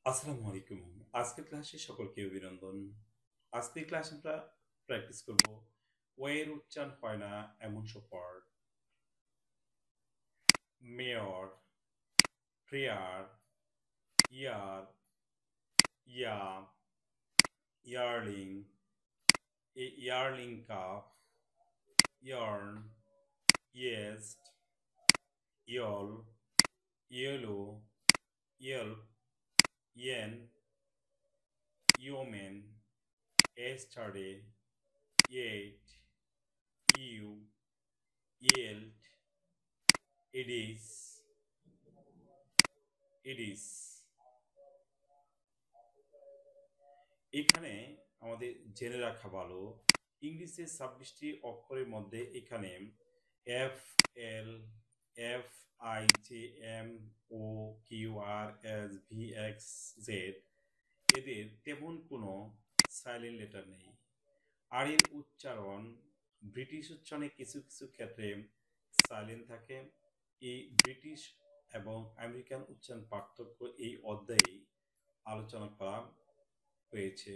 আসসালামু আলাইকুম। আজকের ক্লাসে সকলকে অভিনন্দন। আজকের ক্লাস আমরা প্র্যাকটিস করব ওয়ের উচ্চারণ হয় না এমন সব word. Mayor, prayer, year, yeah, yearling, a yearling cup, yarn, yeast, yawl, yellow, yelp, yen, yeomen, yesterday, yet, you, yelled, it is. এখানে আমাদের জেনে রাখা ভালো ইংলিশের ২৬টি অক্ষরের মধ্যে এখানে F L F I J M O Q R S V X Z এদের তেমন কোনো সাইলেন্ট লেটার নেই। আর এর উচ্চারণ ব্রিটিশ উচ্চারণে কিছু কিছু ক্ষেত্রে সাইলেন্ট থাকে। এই ব্রিটিশ এবং আমেরিকান উচ্চারণ পার্থক্য এই অধ্যায়ে আলোচনা করা হয়েছে।